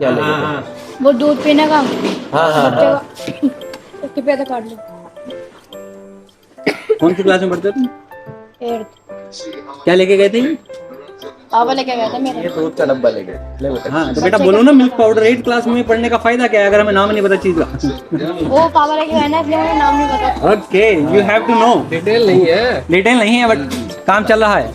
क्या लेके थे? वो दूध पीने का हाँ हाँ हाँ। उसकी पैसा काट लो। कौन सी क्लास में पढ़ते हो तुम? 8th। क्या लेके गए थे ये? पापा लेके गया था मेरे। दूध का डब्बा लेके ले बेटा। हाँ तो बेटा बोलो ना, मिल्क पाउडर 8 क्लास में पढ़ने का फायदा क्या है अगर हमें नाम नहीं पता चीज का? वो पापा लेके गए ना, इसलिए मुझे नाम नहीं पता। Okay, you have to know. Detail नहीं है बट काम चल रहा है।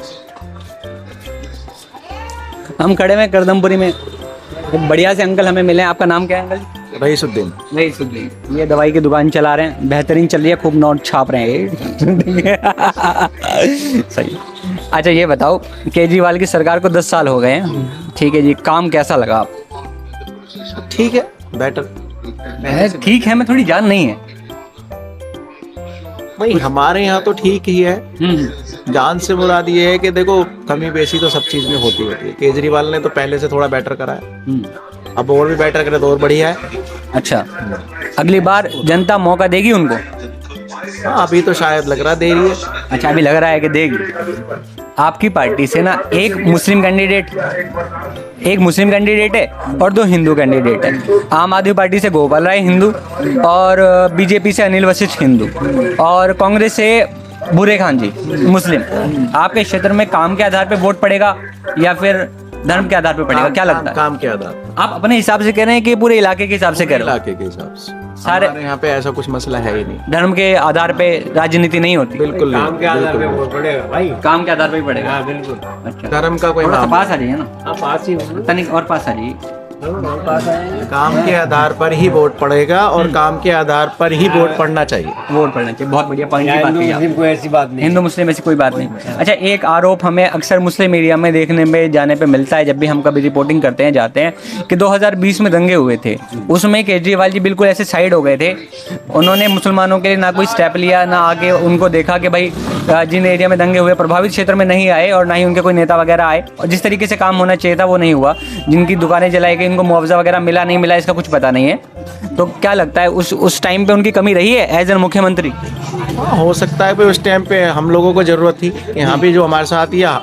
हम खड़े में करदमपुरी में, एक बढ़िया से अंकल हमें मिले। आपका नाम क्या है अंकल? रईसुद्दीन। रईसुद्दीन। ये दवाई की दुकान चला रहे हैं, बेहतरीन चल रही है, खूब नोट छाप रहे हैं। सही। अच्छा ये बताओ, केजरीवाल की सरकार को 10 साल हो गए हैं, ठीक है जी, काम कैसा लगा आप? ठीक है, बेटर। ठीक है, मैं थोड़ी जान नहीं है भाई हमारे यहाँ तो ठीक ही है। जान से मुराद ये है कि देखो कमी बेसी तो सब चीज में होती है। केजरीवाल ने तो पहले से थोड़ा बेटर करा है, अब और भी बेटर करे तो और बढ़िया है। अच्छा, अगली बार जनता मौका देगी उनको? हाँ अभी तो शायद लग रहा दे रही है। अच्छा, अभी लग रहा है कि देगी। आपकी पार्टी से ना एक मुस्लिम कैंडिडेट है और 2 हिंदू कैंडिडेट है। आम आदमी पार्टी से गोपाल राय हिंदू, और बीजेपी से अनिल वशिष्ठ हिंदू, और कांग्रेस से बुरे खान जी मुस्लिम। आपके क्षेत्र में काम के आधार पे वोट पड़ेगा या फिर धर्म के आधार पे पड़ेगा, क्या लगता है? काम के आधार। आप अपने हिसाब से कह रहे हैं कि पूरे इलाके के हिसाब से कह रहे इलाके के हिसाब से सारे? हमारे यहाँ पे ऐसा कुछ मसला है ही नहीं। धर्म के आधार पे राजनीति नहीं होती? बिल्कुल काम के आधार पे वोट पड़ेगा भाई। काम के आधार पे ही पड़ेगा। हाँ बिल्कुल। अच्छा, धर्म का कोई थोड़ा सा मामला पास आ जाइए ना। हाँ पास ही हूँ। तनिक और पास आ जाइए। काम के आधार पर ही वोट पड़ेगा और काम के आधार पर ही वोट पड़ना चाहिए। वोट पड़ना चाहिए, बहुत बढ़िया पॉइंट की बात हिंदू कही आपने। मुस्लिम कोई ऐसी बात नहीं। हिंदू मुस्लिम ऐसी कोई बात नहीं। अच्छा, एक आरोप हमें अक्सर मुस्लिम एरिया में देखने में जाने पे मिलता है, जब भी हम कभी रिपोर्टिंग करते हैं जाते हैं, कि 2020 में दंगे हुए थे, उसमें केजरीवाल जी बिल्कुल ऐसे साइड हो गए थे। उन्होंने मुसलमानों के लिए ना कोई स्टेप लिया, ना आगे उनको देखा कि भाई जिन एरिया में दंगे हुए प्रभावित क्षेत्र में नहीं आए, और ना ही उनके कोई नेता वगैरह आए, और जिस तरीके से काम होना चाहिए था वो नहीं हुआ। जिनकी दुकानें जलाई गई, उनको मुआवजा वगैरह मिला नहीं मिला इसका कुछ पता नहीं है। तो क्या लगता है उस टाइम पे उनकी कमी रही है एज एन मुख्यमंत्री? हाँ हो सकता है भाई, उस टाइम पे हम लोगों को जरूरत थी कि यहाँ भी जो हमारे साथ या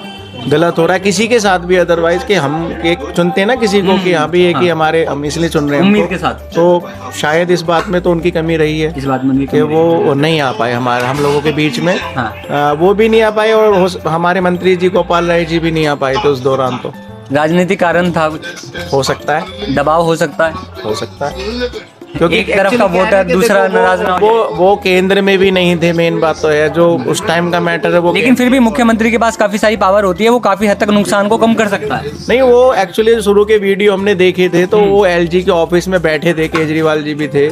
गलत हो रहा है किसी के साथ भी, अदरवाइज कि हम एक चुनते हैं ना किसी को कि यहाँ भी है कि हमारे हम इसलिए चुन रहे हैं उम्मीद के साथ। तो शायद इस बात में तो उनकी कमी रही है, इस बात में कि वो नहीं आ पाए हमारे हम लोगों के बीच में। हाँ। वो भी नहीं आ पाए और हमारे मंत्री जी गोपाल राय जी भी नहीं आ पाए, तो उस दौरान तो राजनीतिक कारण था कुछ? हो सकता है, दबाव हो सकता है, हो सकता है। क्योंकि एक तरफ का actually क्या है वोटर कि दूसरा देखो, नाराज ना हो वो केंद्र में भी नहीं थे, मेन बात तो है जो उस टाइम का मैटर है वो। लेकिन फिर भी मुख्यमंत्री के पास काफी सारी पावर होती है, वो काफी हद तक नुकसान को कम कर सकता है। नहीं, वो एक्चुअली शुरू के वीडियो हमने देखे थे तो वो एलजी के ऑफिस में बैठे थे, केजरीवाल जी भी थे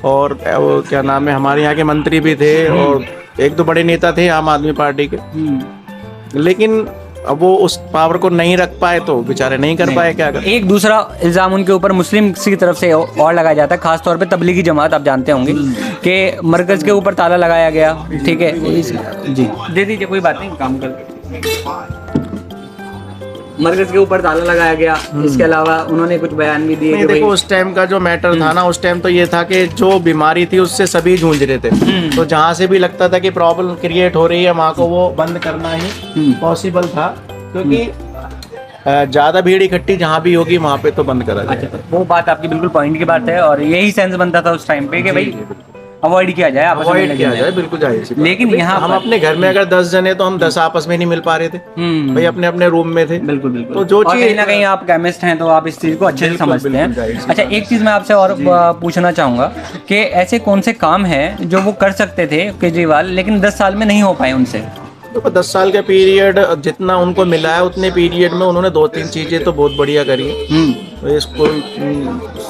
और वो क्या नाम है हमारे यहाँ के मंत्री भी थे और 1-2 बड़े नेता थे आम आदमी पार्टी के। लेकिन अब वो उस पावर को नहीं रख पाए तो बेचारे नहीं कर पाए, क्या कर। एक दूसरा इल्जाम उनके ऊपर मुस्लिम की तरफ से और लगाया जाता है, खास तौर पे तबलीगी जमात, आप जानते होंगे कि मरकज के ऊपर ताला लगाया गया। ठीक है जी, दे दीजिए, कोई बात नहीं, काम कर। मरकज के ऊपर ताला लगाया गया। इसके अलावा उन्होंने कुछ बयान भी दिए नहीं, कि देखो भाई उस टाइम का जो मैटर था ना, उस टाइम तो ये था कि जो बीमारी थी उससे सभी जूझ रहे थे, तो जहाँ से भी लगता था कि प्रॉब्लम क्रिएट हो रही है वहाँ को वो बंद करना ही पॉसिबल था, क्योंकि ज्यादा भीड़ इकट्ठी जहाँ भी होगी वहाँ पे तो बंद करा जाए। अच्छा, वो बात आपकी बिल्कुल पॉइंट की बात है, और यही सेंस बनता था उस टाइम पे कि भाई अवॉइड किया जाए, आपस में अवॉइड किया जाए, बिल्कुल जाहिर सी बात। लेकिन यहाँ हम अपने घर में अगर 10 जने तो हम 10 आपस में नहीं मिल पा रहे थे, भाई अपने अपने रूम में थे। बिल्कुल बिल्कुल। तो जो और चीज कहीं ना कहीं आप केमिस्ट हैं तो आप इस चीज को अच्छे से समझते हैं। अच्छा, एक चीज मैं आपसे और पूछना चाहूंगा कि ऐसे कौन से काम हैं जो वो कर सकते थे केजरीवाल, लेकिन 10 साल में नहीं हो पाए उनसे? देखो 10 साल का पीरियड जितना उनको मिला है उतने पीरियड में उन्होंने 2-3 चीजें तो बहुत बढ़िया करी है। स्कूल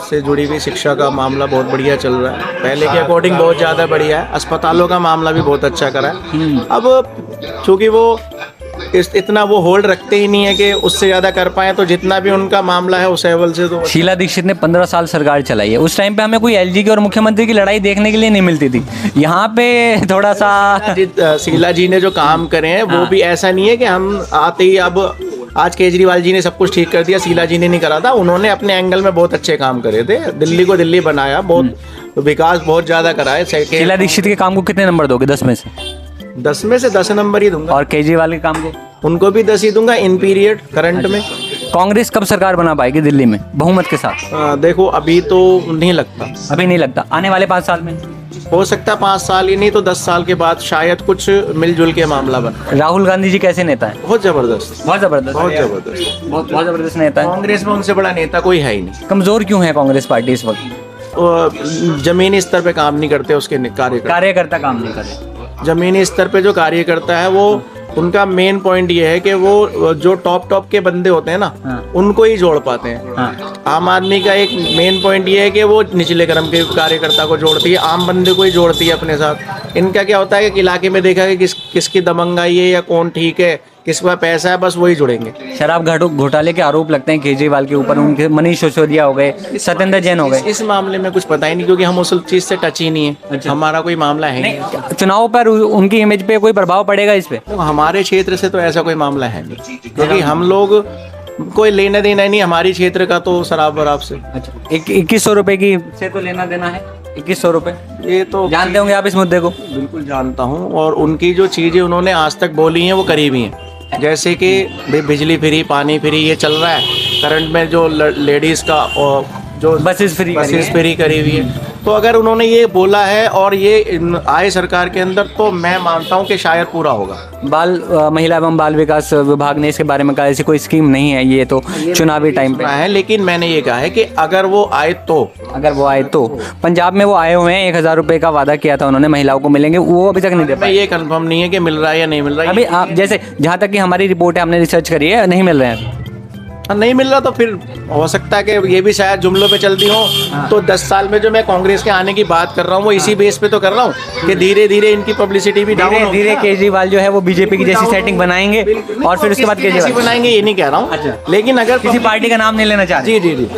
से जुड़ी हुई शिक्षा का मामला बहुत बढ़िया चल रहा है, पहले के अकॉर्डिंग बहुत ज़्यादा बढ़िया है। अस्पतालों का मामला भी बहुत अच्छा करा है। अब चूँकि वो इतना वो होल्ड रखते ही नहीं है कि उससे ज़्यादा कर पाए, तो जितना भी उनका मामला है उस लेवल से तो। शीला दीक्षित ने 15 साल सरकार चलाई है, उस टाइम पे हमें कोई एलजी की और मुख्यमंत्री की लड़ाई देखने के लिए नहीं मिलती थी। यहाँ पे थोड़ा सा शीला जी ने जो काम करे हैं वो भी ऐसा नहीं है कि हम आते ही अब आज केजरीवाल जी ने सब कुछ ठीक कर दिया, शीला जी ने नहीं करा था। उन्होंने अपने एंगल में बहुत अच्छे काम करे थे, दिल्ली को दिल्ली बनाया, बहुत विकास बहुत ज्यादा करा है। शीला दीक्षित के काम को कितने नंबर दोगे 10 में से? 10 में से 10 नंबर ही दूंगा। और केजरीवाल के काम को? उनको भी 10 ही दूंगा इन पीरियड करंट में। कांग्रेस कब सरकार बना पाएगी दिल्ली में बहुमत के साथ? देखो अभी तो नहीं लगता, अभी नहीं लगता, आने वाले 5 साल में हो सकता है 5 साल ही नहीं तो 10 साल के बाद शायद कुछ मिलजुल के मामला बने। राहुल गांधी जी कैसे नेता है? बहुत जबरदस्त, बहुत जबरदस्त, बहुत जबरदस्त। बहुत जबरदस्त नेता है। कांग्रेस में उनसे बड़ा नेता कोई है ही नहीं। कमजोर क्यों है कांग्रेस पार्टी इस वक्त? जमीनी स्तर पे काम नहीं करते उसके कार्यकर्ता। कार्यकर्ता काम नहीं करे। जमीनी स्तर पे जो कार्यकर्ता है वो उनका मेन पॉइंट ये है कि वो जो टॉप के बंदे होते हैं ना, हाँ। उनको ही जोड़ पाते हैं। हाँ। आम आदमी का एक मेन पॉइंट ये है कि वो निचले क्रम के कार्यकर्ता को जोड़ती है, आम बंदे को ही जोड़ती है अपने साथ। इनका क्या होता है कि इलाके में देखा कि किसकी दबंगाई है या कौन ठीक है, किसका पैसा है, बस वही जुड़ेंगे। शराब घोटाले के आरोप लगते हैं केजरीवाल के ऊपर, उनके मनीष सिसोदिया हो गए, सत्येंद्र जैन हो गए। इस मामले में कुछ पता ही नहीं क्योंकि हम उस चीज से टच ही नहीं है। अच्छा। हमारा कोई मामला है नहीं। चुनाव पर उनकी इमेज पे कोई प्रभाव पड़ेगा इस पे? तो हमारे क्षेत्र से तो ऐसा कोई मामला है नहीं क्योंकि हम लोग कोई लेना देना नहीं हमारी क्षेत्र का तो शराब वराब से। अच्छा, 2100 रुपए की से तो लेना देना है, 2100 रुपए। ये तो जानते होंगे आप इस मुद्दे को? बिल्कुल जानता हूँ और उनकी जो चीजें उन्होंने आज तक बोली हैं वो करी भी हैं। जैसे कि बिजली फ्री, पानी फ्री, ये चल रहा है। करंट में जो लेडीज का और जो बसेस फ्री करी हुई है, तो अगर उन्होंने ये बोला है और ये आए सरकार के अंदर तो मैं मानता हूँ कि शायद पूरा होगा। महिला एवं बाल विकास विभाग ने इसके बारे में कहा ऐसी कोई स्कीम नहीं है, ये तो चुनावी टाइम पे है। लेकिन मैंने ये कहा है कि अगर वो आए तो पंजाब में वो आए हुए हैं, 1000 रुपए का वादा किया था उन्होंने महिलाओं को मिलेंगे, वो अभी तक नहीं दे पाए। ये कंफर्म नहीं है कि मिल रहा है या नहीं मिल रहा है। अभी आप जैसे जहाँ तक कि हमारी रिपोर्ट है, हमने रिसर्च करी है, नहीं मिल रहे हैं। नहीं मिल रहा तो फिर हो सकता है कि ये भी शायद जुमलों पे चलती हो। तो 10 साल में जो मैं कांग्रेस के आने की बात कर रहा हूँ वो इसी बेस पे तो कर रहा हूँ कि धीरे धीरे इनकी पब्लिसिटी भी धीरे धीरे केजरीवाल जो है वो बीजेपी की जैसी सेटिंग बनाएंगे और फिर उसके बाद केजरीवाल बनाएंगे, ये नहीं कह रहा हूँ। अच्छा। लेकिन अगर किसी पार्टी का नाम नहीं लेना चाहते। जी,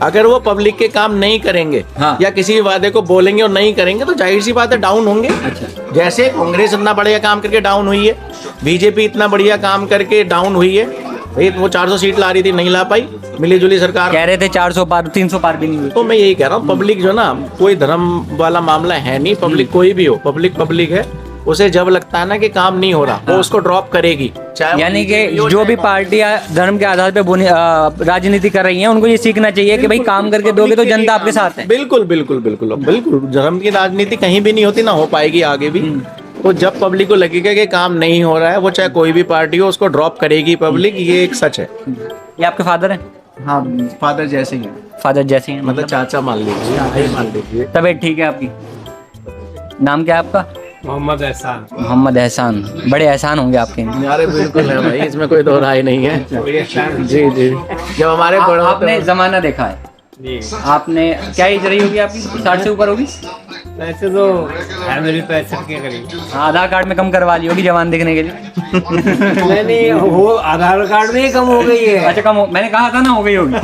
अगर वो पब्लिक के काम नहीं करेंगे या किसी वादे को बोलेंगे और नहीं करेंगे तो जाहिर सी बात है डाउन होंगे। जैसे कांग्रेस इतना बढ़िया काम करके डाउन हुई है, बीजेपी इतना बढ़िया काम करके डाउन हुई है। भाई वो 400 सीट ला रही थी, नहीं ला पाई, मिली जुली सरकार कह रहे थे 400 पार, 300 पार भी नहीं हुई। तो मैं यही कह रहा हूँ पब्लिक जो ना कोई धर्म वाला मामला है नहीं। पब्लिक कोई भी हो, पब्लिक है, उसे जब लगता है ना कि काम नहीं हो रहा वो उसको ड्रॉप करेगी। यानी कि जो भी पार्टियां धर्म के आधार पे राजनीति कर रही हैं उनको ये सीखना चाहिए कि भाई काम करके दोगे तो जनता आपके साथ है। बिल्कुल बिल्कुल बिल्कुल बिल्कुल। धर्म की राजनीति कहीं भी नहीं होती, ना हो पाएगी आगे भी। तो जब पब्लिक को लगेगा कि काम नहीं हो रहा है, वो चाहे कोई भी पार्टी हो, उसको ड्रॉप करेगी पब्लिक, ये एक सच है। ये आपके फादर हैं? हाँ, फादर जैसे ही हैं। फादर जैसे हैं मतलब चाचा मान लीजिए। तबीयत ठीक है आपकी? नाम क्या है आपका? मोहम्मद एहसान। मोहम्मद एहसान, बड़े एहसान होंगे आपके। अरे बिल्कुल है भाई, इसमें कोई दो राय नहीं है। जी जी। जब हमारे बड़ों आपने जमाना देखा है, आपने क्या एज रही होगी आपकी? 60 से ऊपर होगी वैसे तो है मेरी 65 के करीब। आधार कार्ड में कम करवा ली होगी जवान दिखने के लिए। नहीं वो आधार कार्ड में ही कम हो गई है। अच्छा, कम हो, मैंने कहा था ना हो गई होगी।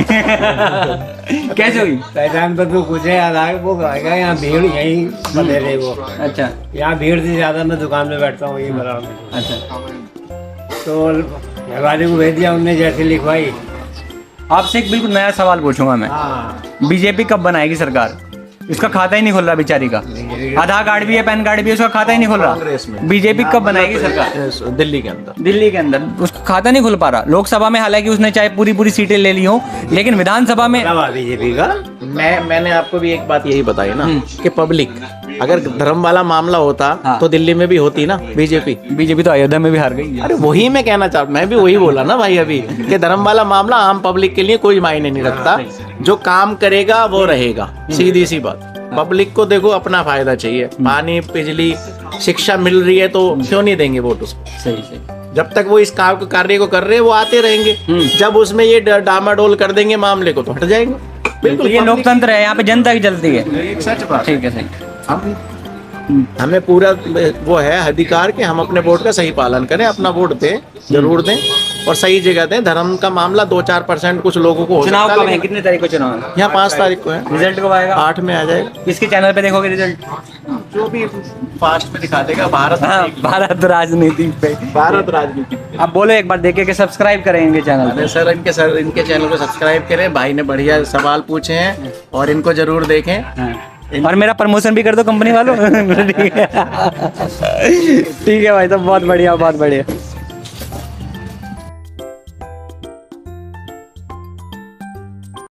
कैसे हुई? पहचान पर तो कुछ है, आधार वो आएगा, यहाँ भीड़ यही बदले रहे वो। अच्छा, यहाँ भीड़ से ज्यादा मैं दुकान में बैठता हूँ, ये बता। अच्छा, तो घर वाले को भेज दिया, उनने जैसे लिखवाई। आपसे एक बिल्कुल नया सवाल पूछूंगा मैं। बीजेपी कब बनाएगी सरकार? इसका खाता ही नहीं खुल रहा बेचारी का, आधार कार्ड भी है, पैन कार्ड भी है, उसका खाता ही नहीं खुल रहा। बीजेपी कब बनाएगी सरकार? दिल्ली के अंदर। दिल्ली के अंदर उसका खाता नहीं खुल पा रहा। लोकसभा में हालांकि उसने चाहे पूरी सीटें ले ली हो, लेकिन विधानसभा में बीजेपी का मैंने आपको भी एक बात यही बताई ना कि पब्लिक अगर धर्म वाला मामला होता तो दिल्ली में भी होती ना बीजेपी तो अयोध्या में भी हार गई। अरे वही मैं कहना चाहता, मैं भी वही बोला ना भाई अभी कि धर्म वाला मामला आम पब्लिक के लिए कोई मायने नहीं रखता। जो काम करेगा वो रहेगा, सीधी सी बात। पब्लिक को देखो अपना फायदा चाहिए, पानी, बिजली, शिक्षा मिल रही है तो क्यों नहीं देंगे वोट उसको? सही। जब तक वो इस कार्य को कर रहे हैं वो आते रहेंगे। जब उसमें ये डामाडोल कर देंगे मामले को तो हट जाएंगे। बिल्कुल, ये लोकतंत्र है, यहाँ पे जनता की चलती है। सच बात। ठीक है, सही। हमें पूरा वो है अधिकार कि हम अपने वोट का सही पालन करें, अपना वोट दें, जरूर दें और सही जगह दें। धर्म का मामला 2-4% कुछ लोगों को हो चुनाव सकता कब है? कितने तारीख को चुनाव है? यहाँ 5 तारीख को है। रिजल्ट कब आएगा? 8 में आ जाएगा। किसके चैनल पे देखोगे रिजल्ट? जो भी फास्ट में दिखा देगा। भारत राजनीति पे। भारत राजनीति। अब बोलो एक बार देखे कि सब्सक्राइब करेंगे चैनल। अरे सर इनके चैनल को सब्सक्राइब करें। भाई ने बढ़िया सवाल पूछे हैं और इनको जरूर देखें। और मेरा प्रमोशन भी कर दो कंपनी वालों। ठीक है भाई, तो बहुत बढ़िया।